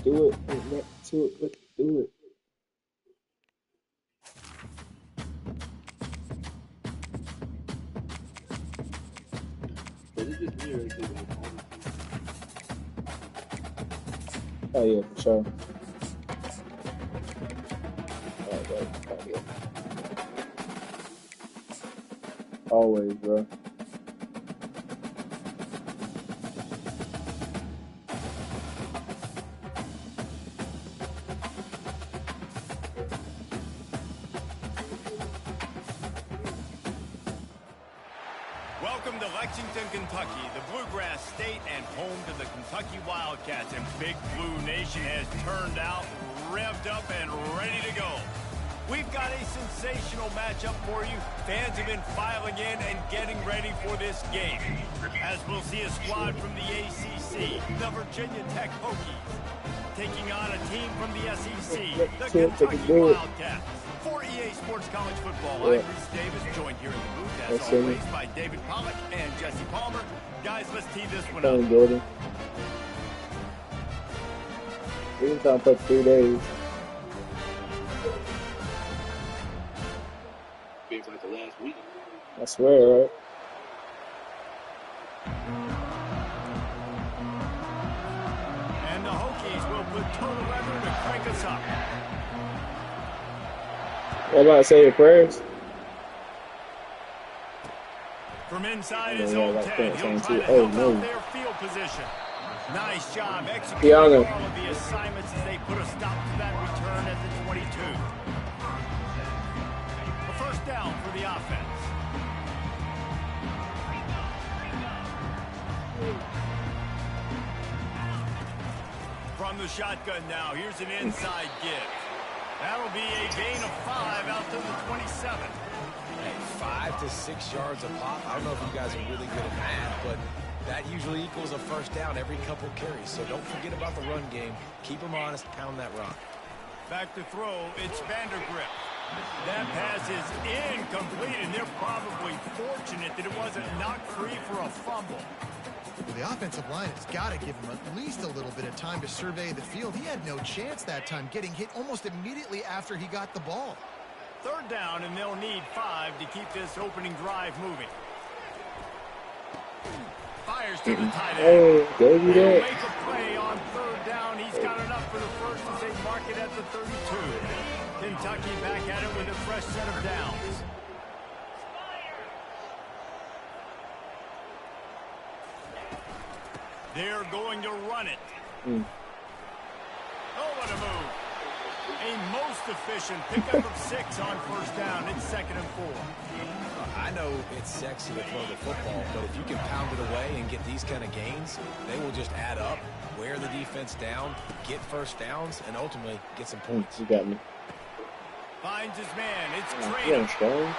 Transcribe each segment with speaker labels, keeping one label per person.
Speaker 1: Do it. To it. Let's do it. Oh yeah, for sure. Always, bro.
Speaker 2: Welcome to Lexington, Kentucky, the Bluegrass State and home to the Kentucky Wildcats. And Big Blue Nation has turned out, revved up, and ready to go. We've got a sensational matchup for you. Fans have been filing in and getting ready for this game. As we'll see a squad from the ACC, the Virginia Tech Hokies, taking on a team from the SEC, the Kentucky Wildcats. For EA Sports College Football, I'm Bruce Davis, joined here in the booth, as always, by David Pollack and Jesse Palmer. Guys, let's tee this one up.
Speaker 1: Jordan. We've been trying to put 3 days.
Speaker 3: Feels like the last week.
Speaker 1: I swear, right?
Speaker 2: And the Hokies will put total weather to crank us up.
Speaker 1: What about to say your prayers?
Speaker 2: From inside his own 10, he'll try to help out their field position. Nice job executing all of the assignments as they put a stop to that return at the 22. A first down for the offense. From the shotgun now, here's an inside give. That'll be a gain of 5 out to the 27.
Speaker 4: Hey, 5 to 6 yards a pop. I don't know if you guys are really good at math, but that usually equals a first down every couple carries. So don't forget about the run game. Keep them honest, pound that rock.
Speaker 2: Back to throw, it's Vandergrift. That pass is incomplete, and they're probably fortunate that it wasn't knocked free for a fumble.
Speaker 5: Well, the offensive line has got to give him at least a little bit of time to survey the field. He had no chance that time, getting hit almost immediately after he got the ball.
Speaker 2: Third down, and they'll need 5 to keep this opening drive moving. Fires to the tight end.
Speaker 1: There you go.
Speaker 2: Make a play on third down. He's got enough for the first as they mark it at the 32. Kentucky back at it with a fresh set of downs. They're going to run it. Oh, what a move. A most efficient pickup of 6 on first down. It's 2nd and 4.
Speaker 4: I know it's sexy to throw the football, but if you can pound it away and get these kind of gains, they will just add up, wear the defense down, get first downs, and ultimately get some points.
Speaker 1: You got me.
Speaker 2: Finds his man. It's Trader.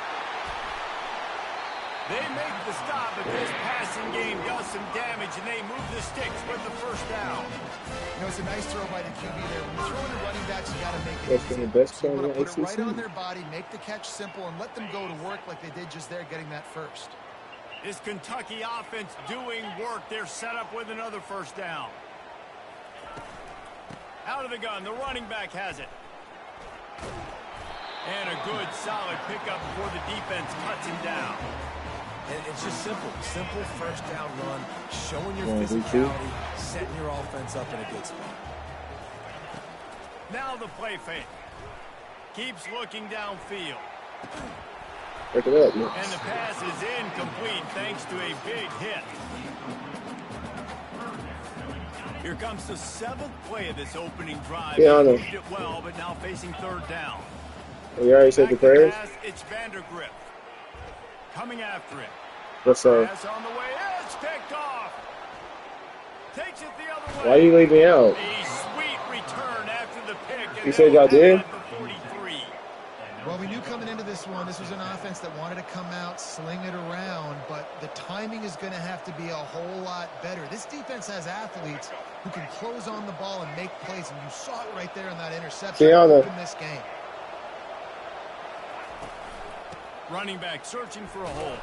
Speaker 2: They make the stop, but this passing game does some damage, and they move the sticks with the first down.
Speaker 5: You know, it's a nice throw by the QB there. When you throw in the running backs, you got to make it easy.
Speaker 1: The best
Speaker 5: So you want to put
Speaker 1: ACC.
Speaker 5: it right on their body, make the catch simple, and let them go to work like they did just there, getting that first.
Speaker 2: This Kentucky offense doing work. They're set up with another first down. Out of the gun, the running back has it. And a good, solid pickup before the defense cuts him down.
Speaker 4: And it's just simple first down run, showing your physicality, setting your offense up in a good spot.
Speaker 2: Now the play fake. Keeps looking downfield.
Speaker 1: Pick it up, man.
Speaker 2: And the pass is incomplete thanks to a big hit. Here comes the 7th play of this opening drive. He moved it well, but now facing third down.
Speaker 1: You already said the prayers?
Speaker 2: It's Vandergrift. Coming after it.
Speaker 1: What's up?
Speaker 2: Pass on the way. It's picked off. Takes it the other way.
Speaker 1: Why you leave me out?
Speaker 2: A sweet return after the pick.
Speaker 1: You said y'all did?
Speaker 5: Well, we knew coming into this one, this was an offense that wanted to come out, sling it around, but the timing is going to have to be a whole lot better. This defense has athletes who can close on the ball and make plays, and you saw it right there in that interception in this game.
Speaker 2: Running back searching for a hole.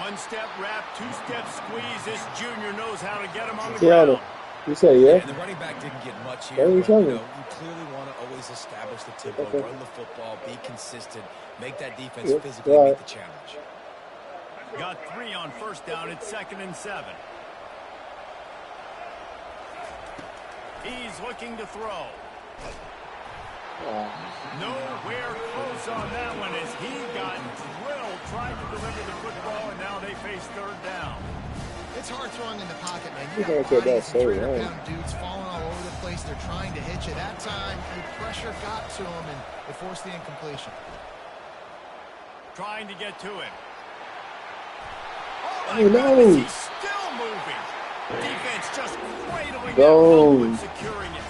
Speaker 2: One step wrap, 2-step squeeze. This junior knows how to get him on the ground.
Speaker 1: You said
Speaker 4: Yeah,
Speaker 1: yeah?
Speaker 4: and the running back didn't get much
Speaker 1: What
Speaker 4: here,
Speaker 1: are you
Speaker 4: but,
Speaker 1: telling me?
Speaker 4: you clearly want to always establish the tempo,
Speaker 1: Okay.
Speaker 4: run the football, be consistent, make that defense
Speaker 1: Yeah.
Speaker 4: physically
Speaker 1: All
Speaker 4: meet
Speaker 1: right.
Speaker 4: the challenge.
Speaker 2: Got 3 on first down. It's 2nd and 7. He's looking to throw. Nowhere close on that one as he got drilled trying to deliver the football, and now they face 3rd down.
Speaker 5: It's hard throwing in the pocket, man.
Speaker 1: You
Speaker 5: You
Speaker 1: can't
Speaker 5: got
Speaker 1: take that
Speaker 5: bodies
Speaker 1: so
Speaker 5: and
Speaker 1: wrong.
Speaker 5: 300-pound dudes falling all over the place. They're trying to hit you. That time, the pressure got to him, and it forced the incompletion.
Speaker 2: Trying to get to him.
Speaker 1: Oh,
Speaker 2: My
Speaker 1: no.
Speaker 2: goodness, he's still moving. Defense just cradling
Speaker 1: Go.
Speaker 2: that ball and securing it.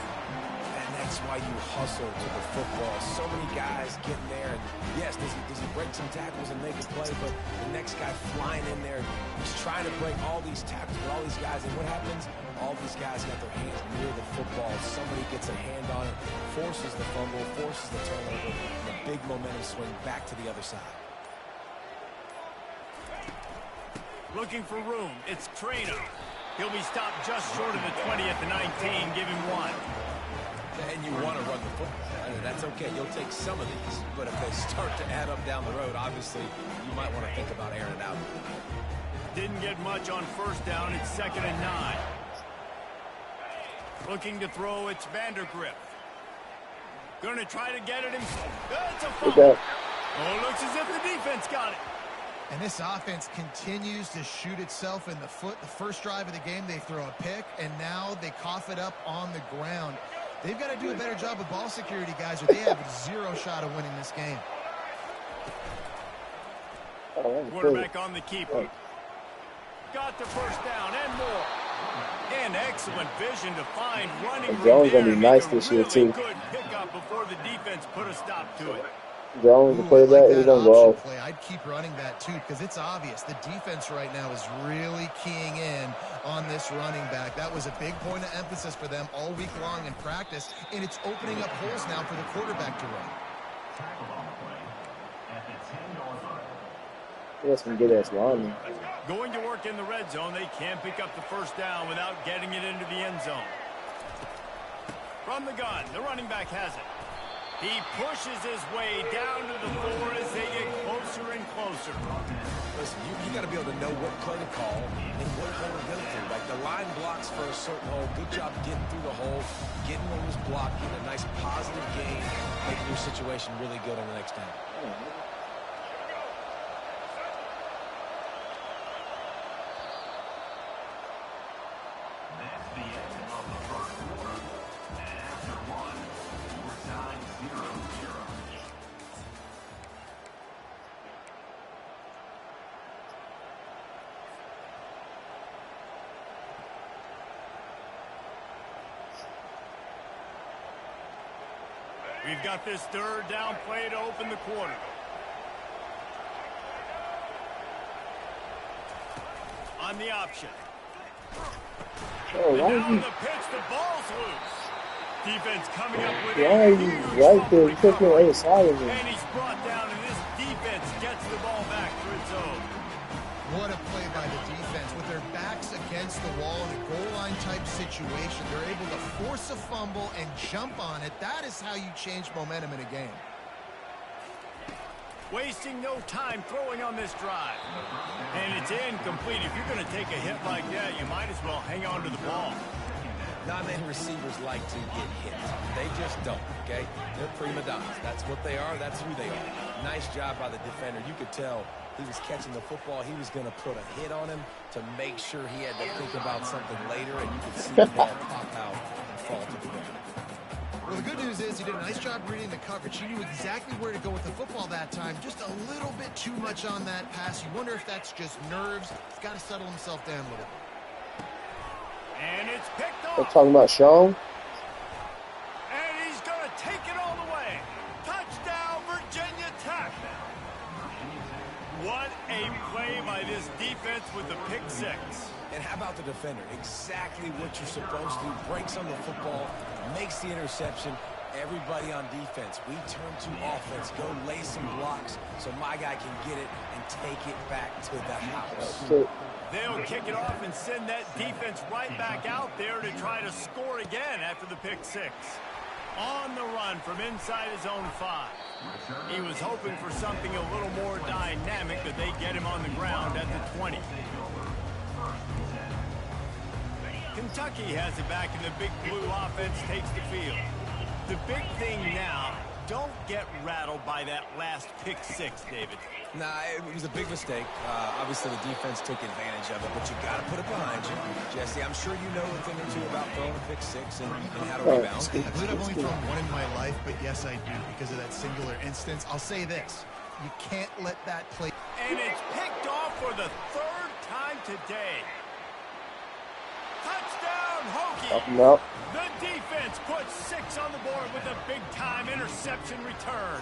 Speaker 4: And that's why you hustle to the football. So many guys getting there. And yes, does he break some tackles and make a play? But the next guy flying in there, he's trying to break all these tackles with all these guys. And what happens? All these guys got their hands near the football. Somebody gets a hand on it, forces the fumble, forces the turnover, and a big momentum swing back to the other side.
Speaker 2: Looking for room. It's Trainer. He'll be stopped just short of the 20 at the 19. Give him 1.
Speaker 4: And you want to run the football. I mean, that's okay. You'll take some of these. But if they start to add up down the road, obviously, you might want to think about airing it out.
Speaker 2: Didn't get much on first down. It's 2nd and 9. Looking to throw. It's Vandergrift. Going to try to get it himself. That's a fumble. Oh, looks as if the defense got it.
Speaker 5: And this offense continues to shoot itself in the foot. The first drive of the game, they throw a pick, and now they cough it up on the ground. They've got to do a better job of ball security, guys, or they have 0 shot of winning this game.
Speaker 2: Quarterback on the keeper. Got the first down and more. And excellent vision to find running room
Speaker 1: Jones
Speaker 2: there
Speaker 1: gonna be
Speaker 2: to
Speaker 1: nice
Speaker 2: make a
Speaker 1: this year,
Speaker 2: really
Speaker 1: too.
Speaker 2: good pickup before the defense put a stop to it.
Speaker 1: Jones, the
Speaker 5: Ooh, I
Speaker 1: quarterback,
Speaker 5: like
Speaker 1: he's
Speaker 5: that
Speaker 1: gonna go
Speaker 5: option
Speaker 1: off.
Speaker 5: play. I'd keep running that, too, because it's obvious. The defense right now is really keying in on this running back. That was a big point of emphasis for them all week long in practice, and it's opening up holes now for the quarterback to run.
Speaker 1: He has some good ass linemen.
Speaker 2: Going to work in the red zone. They can't pick up the first down without getting it into the end zone. From the gun, the running back has it. He pushes his way down to the floor as they get closer and closer.
Speaker 4: Listen, you got to be able to know what play to call and what hole to go through. Like the line blocks for a certain hole. Good job getting through the hole, getting what was blocked, getting a nice positive gain, making your situation really good on the next down.
Speaker 2: We've got this 3rd down play to open the quarter. On the option.
Speaker 1: Oh,
Speaker 2: And
Speaker 1: why
Speaker 2: now
Speaker 1: is
Speaker 2: in
Speaker 1: he?
Speaker 2: the pitch, the ball's loose. Defense coming up with
Speaker 1: Why
Speaker 2: a
Speaker 1: is he
Speaker 2: huge
Speaker 1: right
Speaker 2: fumble
Speaker 1: there? He's taking on the
Speaker 2: recovery.
Speaker 1: other side of him.
Speaker 2: And he's brought down, and this defense gets the ball back for its own.
Speaker 5: What a play by the defense. With their backs against the wall in a goal line type situation, they're able to force a fumble and jump on it. That is how you change momentum in a game.
Speaker 2: Wasting no time throwing on this drive. And it's incomplete. If you're going to take a hit like that, you might as well hang on to the ball.
Speaker 4: Not many receivers like to get hit. They just don't, okay? They're prima donnas. That's what they are. That's who they are. Nice job by the defender. You could tell he was catching the football. He was going to put a hit on him to make sure he had to think about something later, and you could see the ball pop out and fall to the ground.
Speaker 5: Well, the good news is he did a nice job reading the coverage. He knew exactly where to go with the football that time. Just a little bit too much on that pass. You wonder if that's just nerves. He's got to settle himself down a little bit.
Speaker 2: And it's picked
Speaker 1: We're
Speaker 2: off.
Speaker 1: talking about Sean.
Speaker 2: And he's going to take it all the way. Touchdown, Virginia Tech. What a play by this defense with the pick 6.
Speaker 4: And how about the defender? Exactly what you're supposed to. Breaks on the football, makes the interception, Everybody on defense, we turn to offense. Go lay some blocks so my guy can get it and take it back to the house.
Speaker 2: They'll kick it off and send that defense right back out there to try to score again after the pick six. On the run from inside his own 5. He was hoping for something a little more dynamic, but they get him on the ground at the 20. Kentucky has it back, and the Big Blue offense takes the field. The big thing now, don't get rattled by that last pick six, David.
Speaker 4: Nah, it was a big mistake. Obviously, the defense took advantage of it, but you got to put it behind you. Jesse, I'm sure you know a thing or two about throwing a pick six and how to rebound.
Speaker 5: I believe I've only thrown one in my life, but yes, I do because of that singular instance. I'll say this. You can't let that play.
Speaker 2: And it's picked off for the 3rd time today. Touchdown, Hokie! The defense puts 6 on the board with a big-time interception return.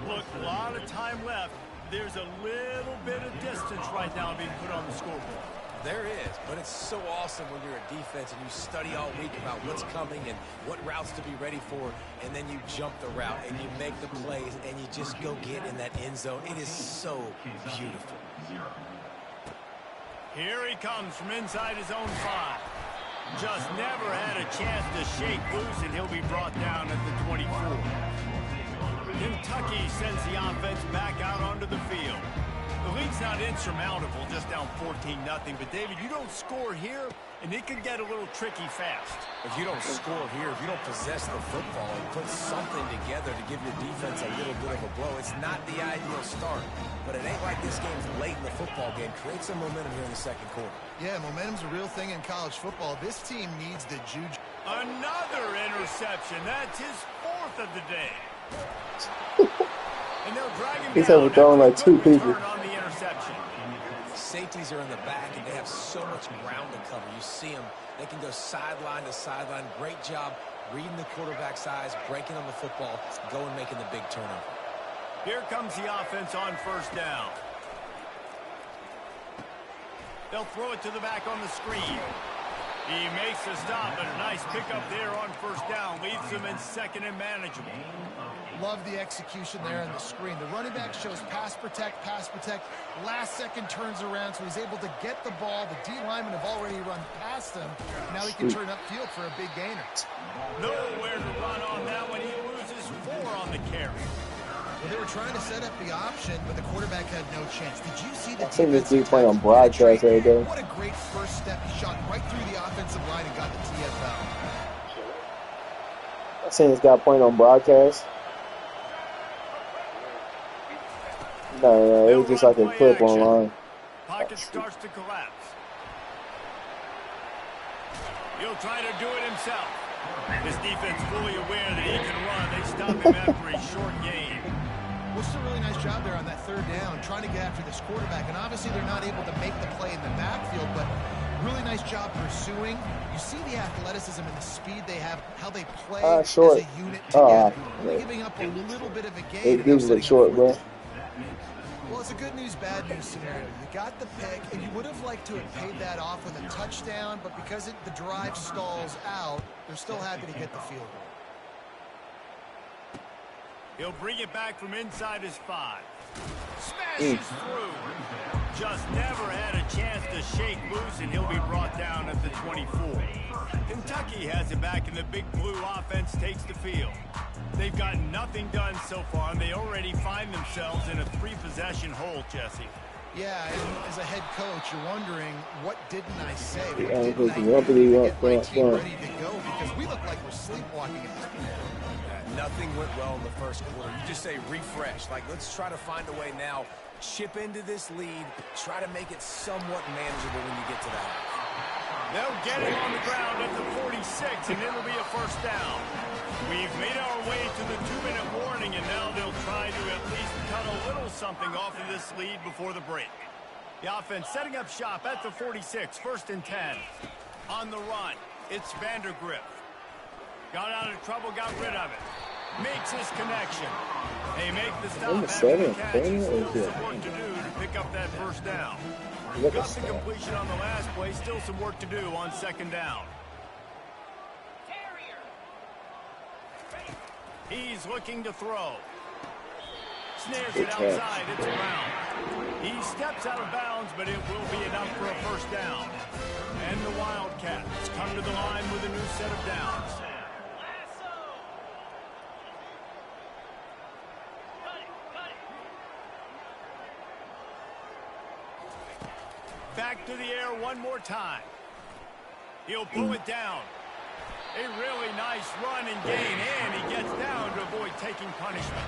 Speaker 2: Look, a lot of time left. There's a little bit of distance right now being put on the scoreboard.
Speaker 4: There is, but it's so awesome when you're a defense and you study all week about what's coming and what routes to be ready for, and then you jump the route and you make the plays and you just go get in that end zone. It is so beautiful.
Speaker 2: Here he comes from inside his own 5. Just never had a chance to shake loose, and he'll be brought down at the 24. Kentucky sends the offense back out onto the field. The lead's not insurmountable, just down 14-0. But, David, you don't score here, and it can get a little tricky fast.
Speaker 4: If you don't score here, if you don't possess the football and put something together to give your defense a little bit of a blow, it's not the ideal start. But it ain't like this game's late in the football game. Create some momentum here in the second quarter.
Speaker 5: Yeah, momentum's a real thing in college football. This team needs the juju.
Speaker 2: Another interception. That's his 4th of the day. And they'll drag him
Speaker 1: He's
Speaker 2: down.
Speaker 1: throwing like 2 people.
Speaker 2: On the interception.
Speaker 4: Safeties are in the back, and they have so much ground to cover. You see them. They can go sideline to sideline. Great job reading the quarterback's eyes, breaking on the football, going making the big turnover.
Speaker 2: Here comes the offense on 1st down. They'll throw it to the back on the screen. He makes the stop, but a nice pickup there on 1st down. Leaves them in 2nd and manageable.
Speaker 5: Love the execution there on the screen. The running back shows pass protect, last second turns around, so he's able to get the ball. The D linemen have already run past him. Now he can turn upfield for a big gainer.
Speaker 2: Nowhere to run on that one. He loses 4 on the carry.
Speaker 5: Well, they were trying to set up the option, but the quarterback had no chance. Did you see the
Speaker 1: I've seen this dude play on broadcast every day.
Speaker 5: What a great first step. He shot right through the offensive line and got the TFL.
Speaker 1: I've seen this guy playing on broadcast. No, it was just like a clip online.
Speaker 2: Pocket starts to collapse. He'll try to do it himself. His defense fully aware that he can run. They stop him after a short gain.
Speaker 5: Well, it's a really nice job there on that 3rd down, trying to get after this quarterback. And obviously they're not able to make the play in the backfield, but really nice job pursuing. You see the athleticism and the speed they have, how they play as a unit together. Giving up a little bit of a gain.
Speaker 1: It gives it short, bro.
Speaker 5: Well, it's a good news, bad news scenario. You got the pick, and you would have liked to have paid that off with a touchdown, but because the drive stalls out, they're still happy to get the field goal.
Speaker 2: He'll bring it back from inside his 5. Smashes through. Just never had a chance to shake loose, and he'll be brought down at the 24. Kentucky has it back, and the Big Blue offense takes the field. They've got nothing done so far, and they already find themselves in a 3-possession hole, Jesse.
Speaker 5: Yeah, and as a head coach, you're wondering, what didn't I say? What
Speaker 1: Yeah,
Speaker 5: didn't I
Speaker 1: because
Speaker 5: do to get my
Speaker 1: yeah.
Speaker 5: team ready to go? Because we look like we're sleepwalking at this point.
Speaker 4: Nothing went well in the first quarter. You just say refresh. Like, let's try to find a way now. Chip into this lead. Try to make it somewhat manageable when you get to that.
Speaker 2: They'll get him on the ground at the 46, and it'll be a 1st down. We've made our way to the 2-minute warning, and now they'll try to at least cut a little something off of this lead before the break. The offense setting up shop at the 46, 1st and 10. On the run, it's Vandergrift. Got out of trouble, got rid of it. Makes his connection. They make the stop after the catch. Still some work to do to pick up that 1st down. Got the completion on the last play. Still some work to do on 2nd down. He's looking to throw. Snares it outside. It's around. He steps out of bounds, but it will be enough for a first down. And the Wildcats come to the line with a new set of downs. Back to the air one more time. He'll pull it down. A really nice run and gain, and he gets down to avoid taking punishment.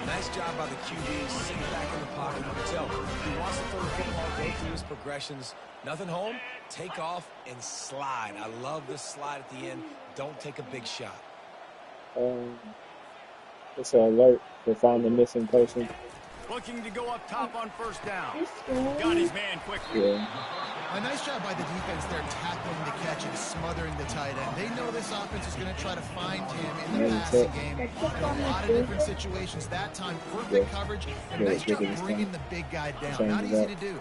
Speaker 4: Nice job by the QB, sitting back in the pocket. You can tell he wants to throw the football, go through his progressions. Nothing home, take off and slide. I love this slide at the end. Don't take a big shot.
Speaker 1: It's an alert to find the missing person.
Speaker 2: Looking to go up top on first down. Got his man quickly.
Speaker 1: Yeah.
Speaker 5: A nice job by the defense there, tackling the catch and smothering the tight end. They know this offense is going to try to find him in the passing game in a lot of different situations. That time, perfect coverage, and nice job bringing the big guy down. Not easy to do.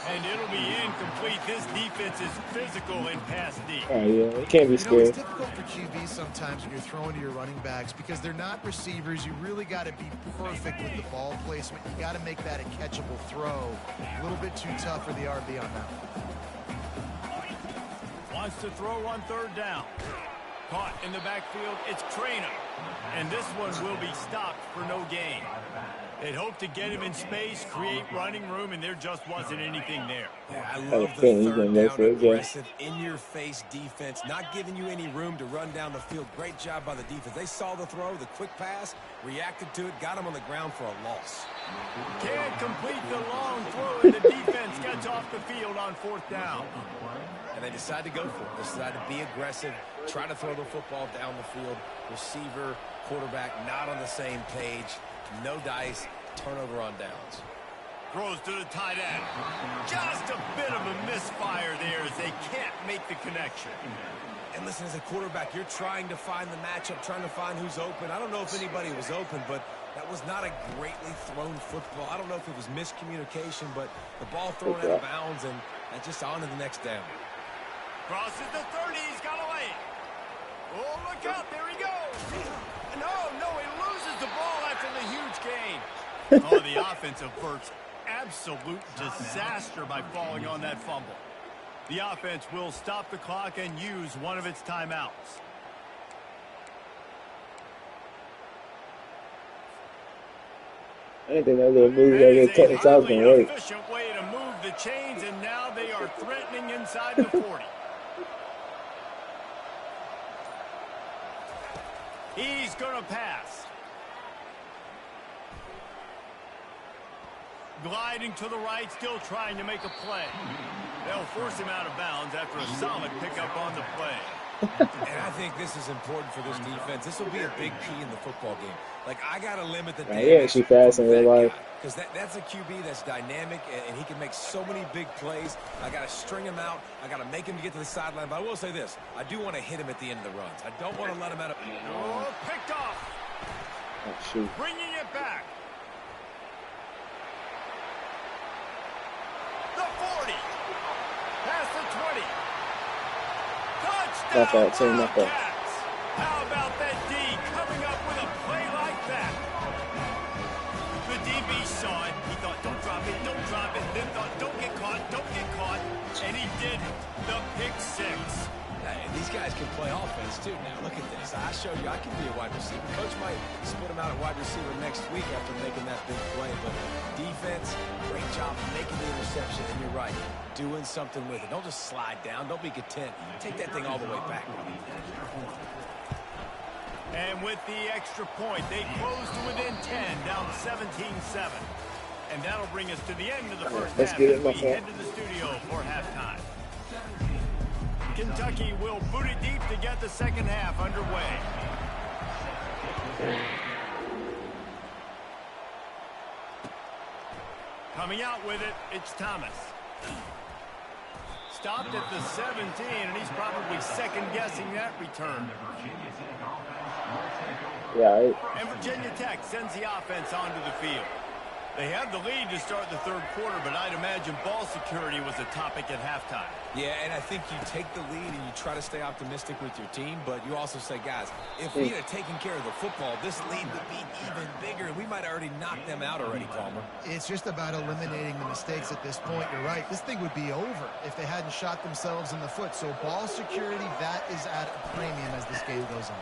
Speaker 2: And it'll be incomplete. This defense is physical and pass deep.
Speaker 1: Oh, yeah. It can't be
Speaker 5: You know, it's
Speaker 1: scared.
Speaker 5: difficult for QBs sometimes when you're throwing to your running backs because they're not receivers. You really got to be perfect with the ball placement. You got to make that a catchable throw. A little bit too tough for the RB on that one.
Speaker 2: Wants to throw on third down. Caught in the backfield. It's Trainer. And this one will be stopped for no gain. They'd hoped to get him in space, create running room, and there just wasn't anything there.
Speaker 4: Yeah, I love the third down aggressive, in-your-face defense, not giving you any room to run down the field. Great job by the defense. They saw the throw, the quick pass, reacted to it, got him on the ground for a loss.
Speaker 2: Can't complete the long throw, and the defense gets off the field on fourth down.
Speaker 4: And they decide to go for it. They decide to be aggressive, try to throw the football down the field. Receiver, quarterback, not on the same page. No dice, turnover on downs.
Speaker 2: Throws to the tight end. Just a bit of a misfire there as they can't make the connection.
Speaker 4: And listen, as a quarterback, you're trying to find the matchup, trying to find who's open. I don't know if anybody was open, but that was not a greatly thrown football. I don't know if it was miscommunication, but the ball thrown out of bounds and just on to the next down.
Speaker 2: Crosses the 30. He's got away. Oh, look out. There he goes. No, he loses the ball after the huge gain. Oh, the offense averts absolute disaster by falling on that fumble. The offense will stop the clock and use one of its timeouts.
Speaker 1: I didn't think that little move that they took was going to work.
Speaker 2: Efficient way to move the chains, and now they are threatening inside the 40. He's going to pass. Gliding to the right, still trying to make a play. They'll force him out of bounds after a solid pickup on the play.
Speaker 4: And I think this is important for this defense. This will be a big key in the football game. Like, I got to limit the damage.
Speaker 1: Yeah, she fast in real life.
Speaker 4: Because that's a QB that's dynamic, and he can make so many big plays. I got to string him out. I got to make him get to the sideline. But I will say this. I do want to hit him at the end of the runs. I don't want to let him out of...
Speaker 2: Oh, picked off.
Speaker 1: Oh, shoot.
Speaker 2: Bringing it back. The 40. Past the 20. Touchdown, Wildcats. How about that D coming up with a play like that? The DB saw it. He thought, don't drop it, then thought, don't get caught, and he did the pick six.
Speaker 4: Hey, these guys can play offense, too. Now, look at this. I showed you I can be a wide receiver. Coach might split him out at wide receiver next week after making that big play. But defense, great job making the interception. And you're right, doing something with it. Don't just slide down. Don't be content. Take that thing all the way back.
Speaker 2: And with the extra point, they close to within 10, down 17-7. And that'll bring us to the end of the first half as we head to the studio for halftime. Kentucky will boot it deep to get the second half underway. Coming out with it, it's Thomas. Stopped at the 17, and he's probably second-guessing that return.
Speaker 1: Yeah.
Speaker 2: And Virginia Tech sends the offense onto the field. They had the lead to start the third quarter, but I'd imagine ball security was a topic at halftime.
Speaker 4: Yeah, and I think you take the lead and you try to stay optimistic with your team, but you also say, guys, if we had taken care of the football, this lead would be even bigger, and we might have already knocked them out already, Palmer.
Speaker 5: It's just about eliminating the mistakes at this point. You're right. This thing would be over if they hadn't shot themselves in the foot. So ball security, that is at a premium as this game goes on.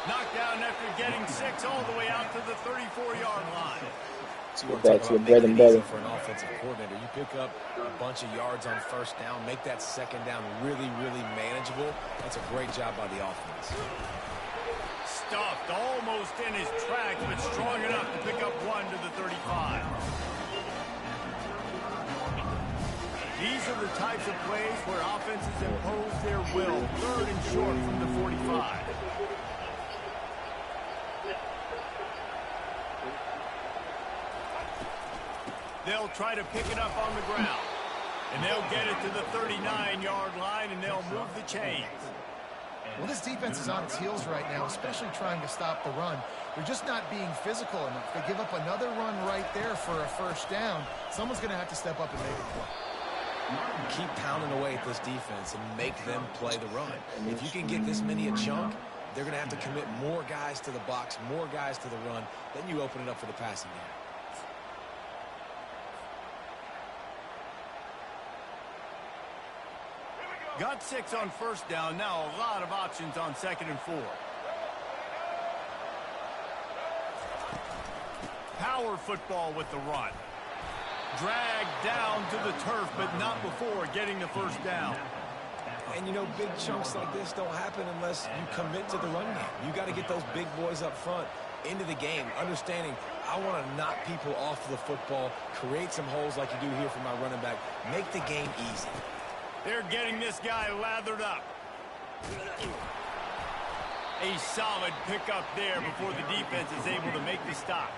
Speaker 2: Knocked down after getting 6 all the way out to the 34-yard line.
Speaker 4: So
Speaker 1: Go back to the bread and butter.
Speaker 4: For an offensive coordinator, you pick up a bunch of yards on first down, make that second down really, really manageable. That's a great job by the offense.
Speaker 2: Stuffed almost in his tracks, but strong enough to pick up 1 to the 35. These are the types of plays where offenses impose their will. 3rd and short from the 45. They'll try to pick it up on the ground. And they'll get it to the 39-yard line, and they'll move the chains.
Speaker 5: Well, this defense is on its heels right now, especially trying to stop the run. They're just not being physical enough. They give up another run right there for a first down. Someone's going to have to step up and make a play.
Speaker 4: Keep pounding away at this defense and make them play the run. If you can get this many a chunk, they're going to have to commit more guys to the box, more guys to the run. Then you open it up for the passing game.
Speaker 2: Got 6 on first down. Now a lot of options on 2nd and 4. Power football with the run. Dragged down to the turf, but not before getting the first down.
Speaker 4: And, you know, big chunks like this don't happen unless you commit to the run game. You got to get those big boys up front into the game, understanding I want to knock people off the football, create some holes like you do here for my running back, make the game easy.
Speaker 2: They're getting this guy lathered up. A solid pickup there before the defense is able to make the stop.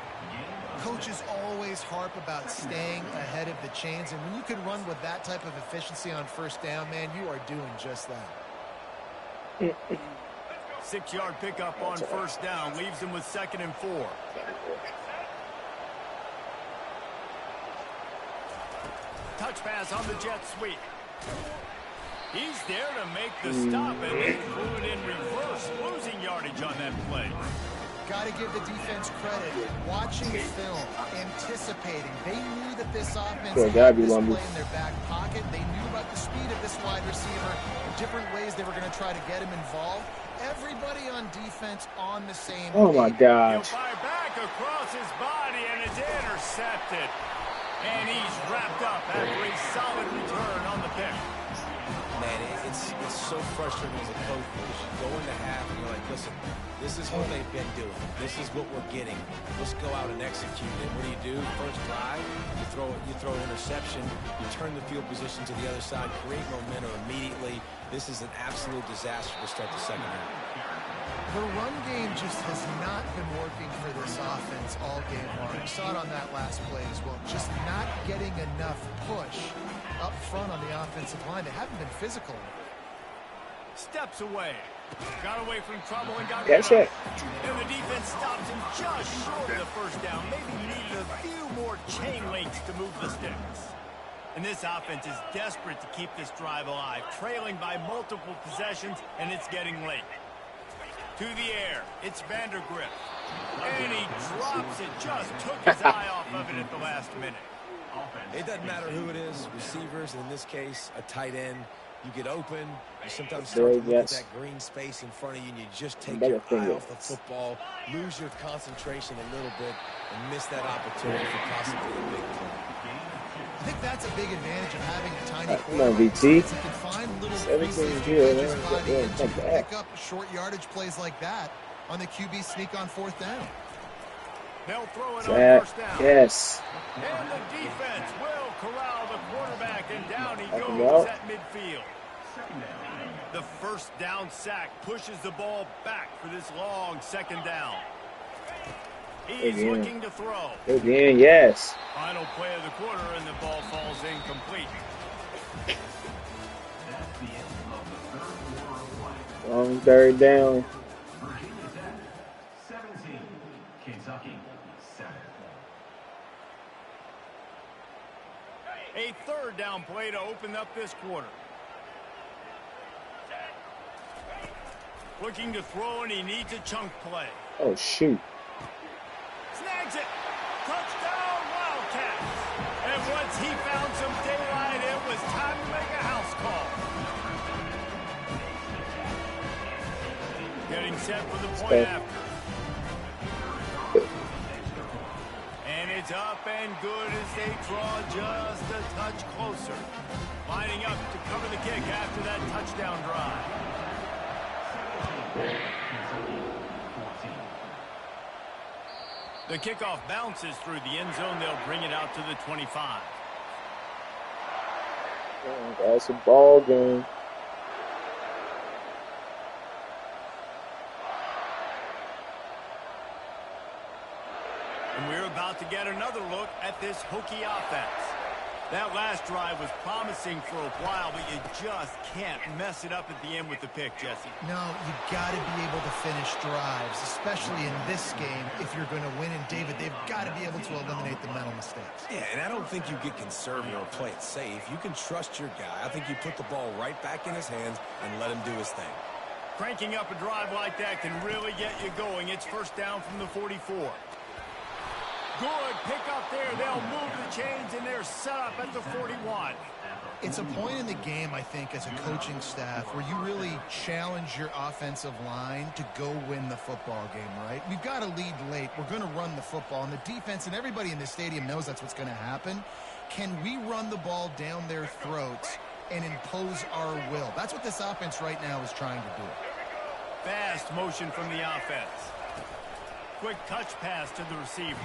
Speaker 5: Coaches always harp about staying ahead of the chains, and when you can run with that type of efficiency on first down, man, you are doing just that.
Speaker 2: 6-yard pickup on first down leaves them with 2nd and 4. Touch pass on the jet sweep. He's there to make the stop, and they threw it in reverse, losing yardage on that play.
Speaker 5: Got to give the defense credit. Watching film, anticipating. They knew that this offense had this play in their back pocket. They knew about the speed of this wide receiver, different ways they were going to try to get him involved. Everybody on defense on the same page.
Speaker 1: Oh, my gosh.
Speaker 2: He'll fire back across his body, and it's intercepted. And he's wrapped up after a solid return on the pick.
Speaker 4: Man, it's so frustrating as a coach. You go into half and you're like, listen, this is what they've been doing. This is what we're getting. Let's go out and execute it. What do? First drive, you throw an interception, you turn the field position to the other side, create momentum immediately. This is an absolute disaster to start the second half.
Speaker 5: The run game just has not been working for this offense all game long. We saw it on that last play as well. Just not getting enough push up front on the offensive line. They haven't been physical.
Speaker 2: Steps away. Got away from trouble and got
Speaker 1: That's it.
Speaker 2: And the defense stops him just short of the first down. Maybe he needed a few more chain links to move the sticks. And this offense is desperate to keep this drive alive, trailing by multiple possessions, and it's getting late. To the air, it's Vandergrift. And he drops it, just took his eye off of it at the last minute.
Speaker 4: It doesn't matter who it is, receivers, in this case, a tight end. You get open, you sometimes start to look at that green space in front of you, and you just take your eye off the football, lose your concentration a little bit, and miss that opportunity for possibly a big play.
Speaker 5: I think that's a big advantage of having a tiny
Speaker 1: quarterback.
Speaker 5: You can find little pieces to pick up short yardage plays like that on the QB sneak on 4th down.
Speaker 2: They'll throw it on first down.
Speaker 1: Yes.
Speaker 2: And the defense will corral the quarterback, and down he goes at midfield. The first down sack pushes the ball back for this long 2nd down. He's looking to throw.
Speaker 1: Again, yes.
Speaker 2: Final play of the quarter, and the ball falls incomplete.
Speaker 1: Long 3rd down.
Speaker 2: third down play to open up this quarter. Looking to throw, and he needs a chunk play.
Speaker 1: Oh, shoot.
Speaker 2: Snags it. Touchdown, Wildcats. And once he found some daylight, it was time to make a house call. Getting set for the point after. And it's up and good as they draw just a touch closer. Lining up to cover the kick after that touchdown drive. The kickoff bounces through the end zone. They'll bring it out to the 25.
Speaker 1: That's a ball game.
Speaker 2: And we're about to get another look at this Hokie offense. That last drive was promising for a while, but you just can't mess it up at the end with the pick, Jesse.
Speaker 5: No, you got to be able to finish drives, especially in this game. If you're going to win, and David, they've got to be able to eliminate the mental mistakes.
Speaker 4: Yeah, and I don't think you get conservative or play it safe. You can trust your guy. I think you put the ball right back in his hands and let him do his thing.
Speaker 2: Cranking up a drive like that can really get you going. It's first down from the 44. Good pick up there. They'll move the chains, and they're set up at the 41.
Speaker 5: It's a point in the game, I think, as a coaching staff, where you really challenge your offensive line to go win the football game, right? We've got to lead late. We're going to run the football, and the defense and everybody in the stadium knows that's what's going to happen. Can we run the ball down their throats and impose our will? That's what this offense right now is trying to do.
Speaker 2: Fast motion from the offense. Quick touch pass to the receiver.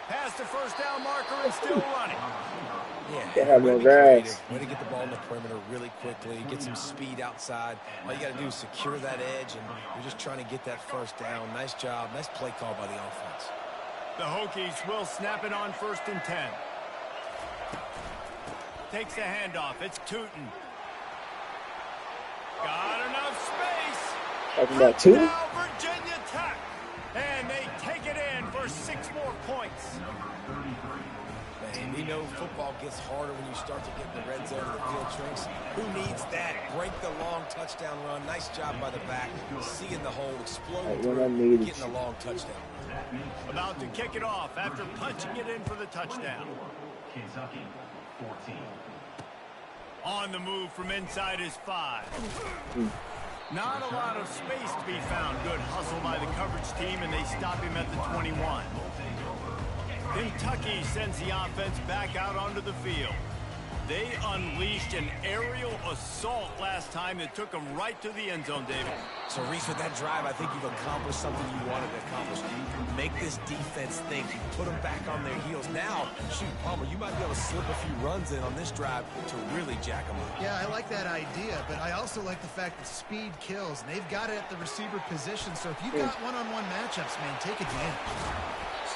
Speaker 2: Past the first down marker and still running.
Speaker 4: Yeah, way to get the ball in the perimeter really quickly, get some speed outside. All you got to do is secure that edge, and you're just trying to get that first down. Nice job. Nice play call by the offense.
Speaker 2: The Hokies will snap it on 1st and 10. Takes the handoff. It's Tootin. Got enough space.
Speaker 1: Talking about two?
Speaker 2: Now Virginia Tech. And they take it in for 6 more points.
Speaker 4: Man, we know football gets harder when you start to get in the red zone and the field shrinks. Who needs that? Break the long touchdown run. Nice job by the back. Seeing the hole, exploding through, getting a long touchdown.
Speaker 2: About to kick it off after punching it in for the touchdown.
Speaker 3: Kentucky, 14.
Speaker 2: On the move from inside his 5. Not a lot of space to be found. Good hustle by the coverage team, and they stop him at the 21. Kentucky sends the offense back out onto the field. They unleashed an aerial assault last time that took them right to the end zone, David.
Speaker 4: So, Reese, with that drive, I think you've accomplished something you wanted to accomplish. You make this defense think. You put them back on their heels. Now, shoot, Palmer, you might be able to slip a few runs in on this drive to really jack them up.
Speaker 5: Yeah, I like that idea, but I also like the fact that speed kills, and they've got it at the receiver position. So if you've got one-on-one matchups, man, take advantage.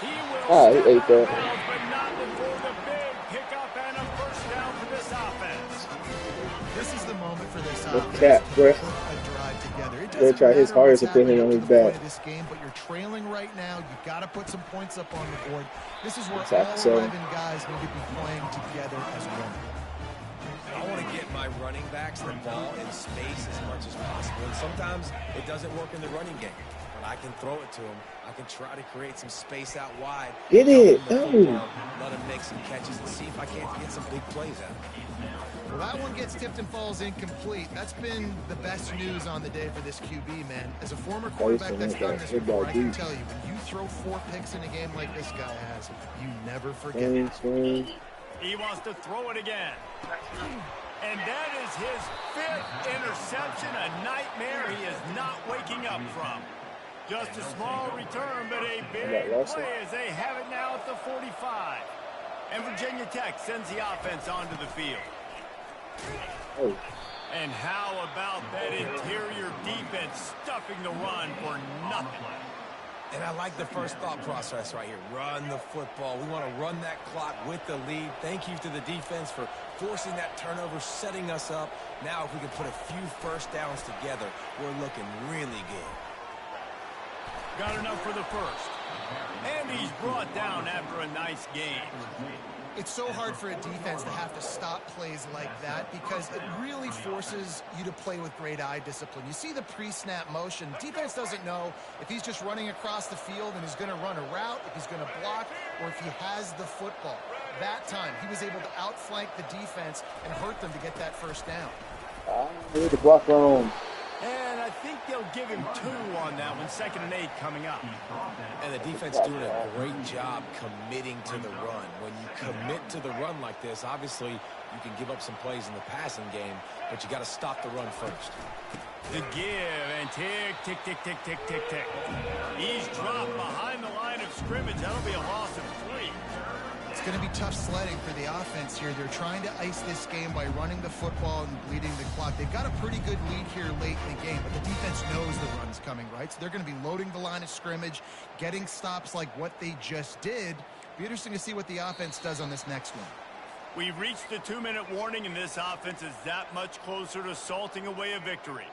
Speaker 2: He will
Speaker 1: he ate that.
Speaker 2: but not before the big pickup and a first down for this offense.
Speaker 5: This is the moment for this
Speaker 1: Good
Speaker 5: offense
Speaker 1: cat,
Speaker 5: to
Speaker 1: bro.
Speaker 5: put a drive together. It
Speaker 1: They'll
Speaker 5: doesn't
Speaker 1: try his
Speaker 5: matter
Speaker 1: hardest
Speaker 5: what's
Speaker 1: to put him
Speaker 5: happening
Speaker 1: on
Speaker 5: up
Speaker 1: his
Speaker 5: to the point
Speaker 1: back.
Speaker 5: of this game, but you're trailing right now. You've got to put some points up on the board. This is where
Speaker 1: Exactly.
Speaker 5: all 11 guys need to be playing together as one.
Speaker 4: I want to get my running backs the ball in space as much as possible. And sometimes it doesn't work in the running game. But I can throw it to him. I can try to create some space out wide.
Speaker 1: Get it.
Speaker 4: Let
Speaker 1: Oh.
Speaker 4: him make some catches and see if I can't get some big plays out of him.
Speaker 5: Well, that one gets tipped and falls incomplete. That's been the best news on the day for this QB, man. As a former quarterback that's done this before, I can tell you, when you throw 4 picks in a game like this guy has, you never forget.
Speaker 2: He wants to throw it again. And that is his 5th interception, a nightmare he is not waking up from. Just a small return, but a big play as they have it now at the 45. And Virginia Tech sends the offense onto the field.
Speaker 1: Oh.
Speaker 2: And how about that interior defense stuffing the run for nothing?
Speaker 4: And I like the first thought process right here. Run the football. We want to run that clock with the lead. Thank you to the defense for forcing that turnover, setting us up. Now if we can put a few first downs together, we're looking really good.
Speaker 2: Got enough for the first. And he's brought down after a nice game.
Speaker 5: It's so hard for a defense to have to stop plays like that because it really forces you to play with great eye discipline. You see the pre-snap motion. Defense doesn't know if he's just running across the field and is going to run a route, if he's going to block, or if he has the football. That time, he was able to outflank the defense and hurt them to get that first down.
Speaker 1: Here's the block wrong.
Speaker 2: And I think they'll give him 2 on that one. 2nd and 8 coming up.
Speaker 4: And the defense doing a great job committing to the run. When you commit to the run like this, obviously you can give up some plays in the passing game, but you got to stop the run first.
Speaker 2: The give and tick, tick, tick, tick, tick, tick, tick. He's dropped behind the line of scrimmage. That'll be a loss of 3.
Speaker 5: It's going to be tough sledding for the offense here. They're trying to ice this game by running the football and bleeding the clock. They've got a pretty good lead here late in the game, but the defense knows the run's coming, right? So they're going to be loading the line of scrimmage, getting stops like what they just did. Be interesting to see what the offense does on this next one.
Speaker 2: We've reached the 2-minute warning, and this offense is that much closer to salting away a victory.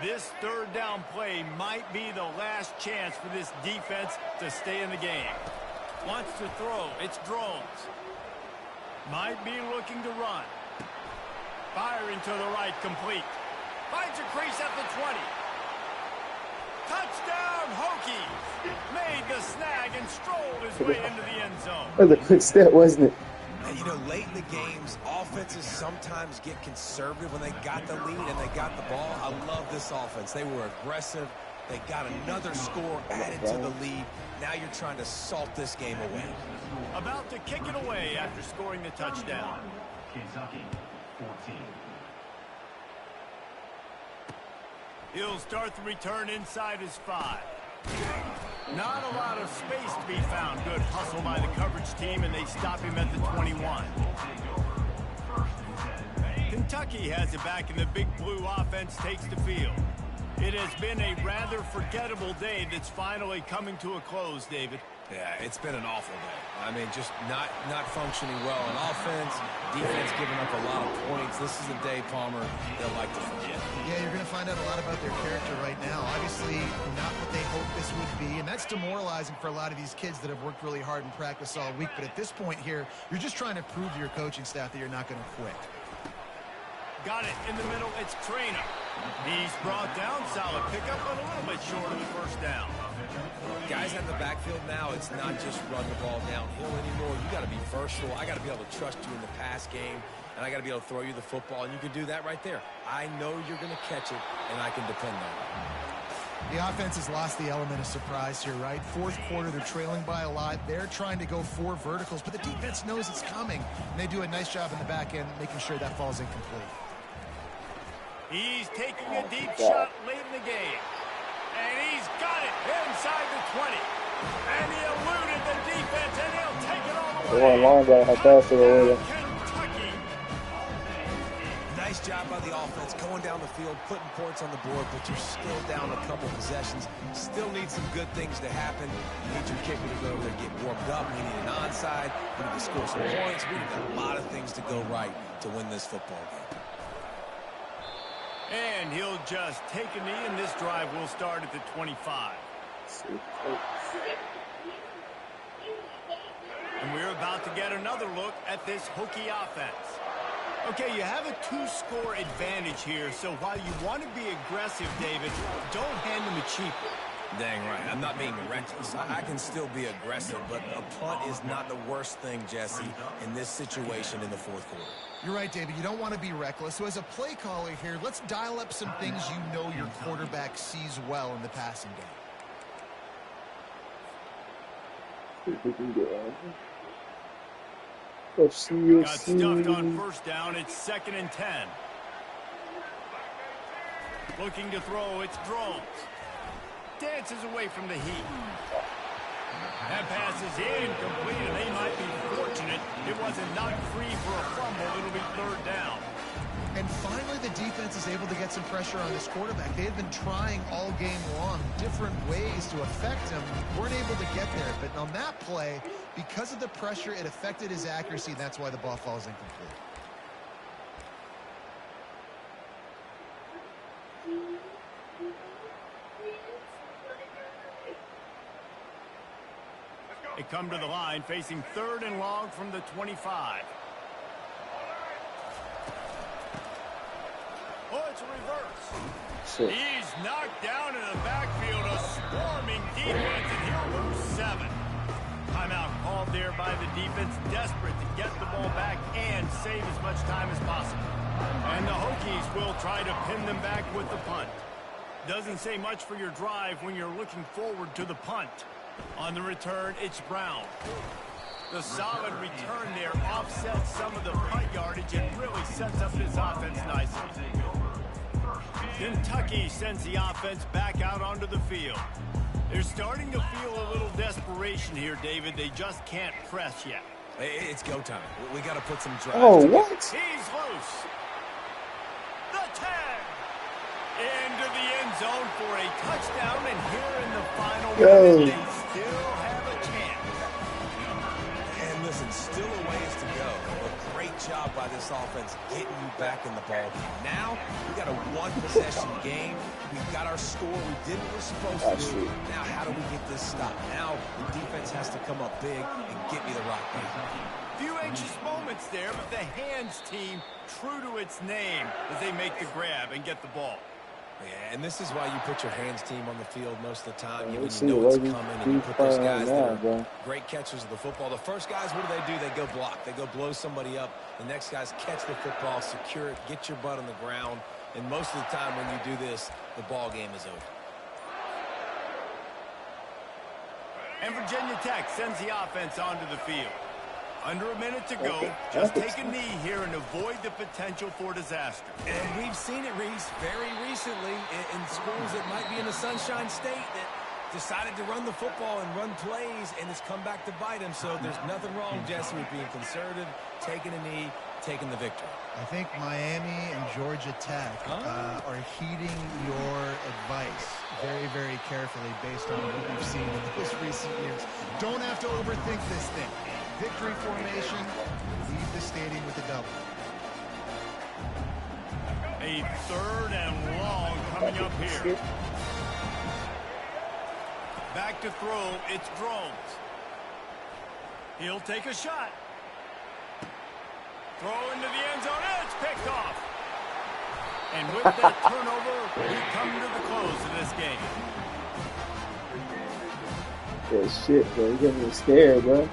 Speaker 2: This 3rd down play might be the last chance for this defense to stay in the game. Wants to throw. It's drones. Might be looking to run. Firing to the right, complete. Finds a crease at the 20. Touchdown, Hokies! Made the snag and strolled his way into the end zone.
Speaker 1: That was a quick step, wasn't it?
Speaker 4: And, you know, late in the games, offenses sometimes get conservative when they got the lead and they got the ball. I love this offense. They were aggressive. They got another score added to the lead. Now you're trying to salt this game away.
Speaker 2: About to kick it away after scoring the touchdown.
Speaker 3: Kentucky, 14.
Speaker 2: He'll start the return inside his 5. Not a lot of space to be found. Good hustle by the coverage team, and they stop him at the 21. Kentucky has it back, and the Big Blue offense takes the field. It has been a rather forgettable day that's finally coming to a close, David.
Speaker 4: Yeah, it's been an awful day. I mean, just not functioning well on offense, defense giving up a lot of points. This is a day, Palmer, they'll like to forget.
Speaker 5: Yeah, you're going to find out a lot about their character right now. Obviously, not what they hoped this would be, and that's demoralizing for a lot of these kids that have worked really hard in practice all week. But at this point here, you're just trying to prove to your coaching staff that you're not going to quit.
Speaker 2: Got it in the middle. It's Trainer. He's brought down. Solid pickup, but a little bit short of the first down.
Speaker 4: Guys in the backfield now, it's not just run the ball downhill anymore. You got to be versatile. I got to be able to trust you in the pass game, and I got to be able to throw you the football, and you can do that right there. I know you're going to catch it, and I can depend on it.
Speaker 5: The offense has lost the element of surprise here, right? 4th quarter, they're trailing by a lot. They're trying to go 4 verticals, but the defense knows it's coming, and they do a nice job in the back end making sure that falls incomplete.
Speaker 2: He's taking a deep shot late in the game. And he's got it inside the 20. And he eluded the defense, and he'll take it all the way.
Speaker 1: Long guy had faster already.
Speaker 2: Kentucky.
Speaker 4: Nice job by the offense, going down the field, putting points on the board, but you're still down a couple possessions. Still need some good things to happen. You need your kicker to go over there and get warmed up. We need an onside. We need to score some points. We need a lot of things to go right to win this football game.
Speaker 2: And he'll just take a knee, and this drive will start at the 25. And we're about to get another look at this Hokie offense. Okay, you have a 2-score advantage here, so while you want to be aggressive, David, don't hand them a cheap one.
Speaker 4: Dang right. I'm not being reckless. I can still be aggressive, but a punt is not the worst thing, Jesse, in this situation in the 4th quarter.
Speaker 5: You're right, David. You don't want to be reckless. So as a play caller here, let's dial up some things you know your quarterback sees well in the passing game.
Speaker 2: Got stuffed on first down. It's 2nd and 10. Looking to throw. It's drones. Dances away from the heat. That pass is incomplete, and they might be fortunate it wasn't knocked free for a fumble. It'll be 3rd down.
Speaker 5: And finally, the defense is able to get some pressure on this quarterback. They had been trying all game long different ways to affect him. Weren't able to get there. But on that play, because of the pressure, it affected his accuracy. That's why the ball falls incomplete.
Speaker 2: come to the line, facing 3rd and long from the 25. Oh, it's a reverse.
Speaker 1: Shit.
Speaker 2: He's knocked down in the backfield, a swarming defense, and he'll lose 7. Timeout called there by the defense, desperate to get the ball back and save as much time as possible. And the Hokies will try to pin them back with the punt. Doesn't say much for your drive when you're looking forward to the punt. On the return, it's Brown. The solid return there offsets some of the punt yardage and really sets up this offense nicely. Kentucky sends the offense back out onto the field. They're starting to feel a little desperation here, David. They just can't press yet.
Speaker 4: It's go time. We got to put some drive.
Speaker 1: Oh, what?
Speaker 2: He's loose. The tag. Into the end zone for a touchdown, and here in the final minute, they still have a chance.
Speaker 4: And listen, still a ways to go. But great job by this offense getting you back in the ball game. Now, we got a one-possession game. We've got our score. We did what we're supposed to do. Now, how do we get this stopped? Now, the defense has to come up big and get me the rock back.
Speaker 2: Few anxious moments there, but the hands team true to its name as they make the grab and get the ball.
Speaker 4: Yeah, and this is why you put your hands team on the field most of the time. When you
Speaker 1: see
Speaker 4: know it's
Speaker 1: what
Speaker 4: coming,
Speaker 1: we
Speaker 4: and you
Speaker 1: do
Speaker 4: put those
Speaker 1: right
Speaker 4: guys
Speaker 1: now,
Speaker 4: that
Speaker 1: bro.
Speaker 4: are great catchers of the football. The first guys, what do? They go block. They go blow somebody up. The next guys catch the football, secure it, get your butt on the ground. And most of the time when you do this, the ball game is over.
Speaker 2: And Virginia Tech sends the offense onto the field. Under a minute to go. Just take a knee here and avoid the potential for disaster.
Speaker 4: And we've seen it, Reese, very recently in schools that might be in the Sunshine State that decided to run the football and run plays, and it's come back to bite them. So there's nothing wrong, Jesse, with being conservative, taking a knee, taking the victory.
Speaker 5: I think Miami and Georgia Tech are heeding your advice very, very carefully based on what we've seen in those recent years. Don't have to overthink this thing. Victory formation, leave the stadium with a double.
Speaker 2: A 3rd and long coming up here. Back to throw, it's Drones. He'll take a shot. Throw into the end zone, it's picked off. And with that turnover, we come to the close of this game.
Speaker 1: Yeah, shit, bro. You're getting me scared, bro.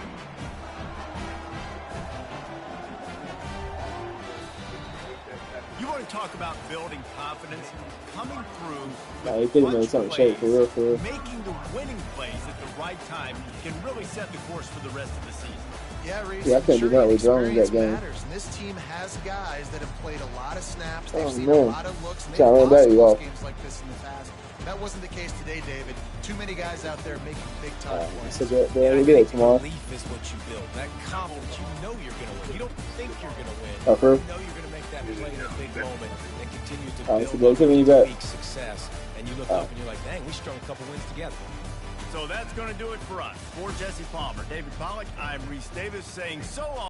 Speaker 2: You want to talk about building confidence, coming through
Speaker 1: Nah, he could have made something shake, for real, for real.
Speaker 2: making the winning plays at the right time can really set the course for the rest of the season.
Speaker 5: Yeah, Reese,
Speaker 1: Yeah, I couldn't do nothing with Jones that game.
Speaker 5: matters, and this team has guys that have played a lot of snaps. They've
Speaker 1: Oh,
Speaker 5: seen
Speaker 1: man.
Speaker 5: a lot of looks, and they've
Speaker 1: Trying to run
Speaker 5: lost
Speaker 1: back you
Speaker 5: close
Speaker 1: off.
Speaker 5: games like this in the past. That wasn't the case today, David. Too many guys out there making big-time plays.
Speaker 1: So we'll get it tomorrow.
Speaker 4: Belief is what you build. That confidence, you know you're going to win. You don't think you're going to win.
Speaker 1: Oh, for real?
Speaker 4: You know you're going to make that play in a big moment that continues to
Speaker 1: All right, so
Speaker 4: build
Speaker 1: give me
Speaker 4: up
Speaker 1: back.
Speaker 4: week success. And you look up and you're like, dang, we strung a couple wins together.
Speaker 2: So that's going to do it for us. For Jesse Palmer, David Pollack, I'm Reese Davis saying so long.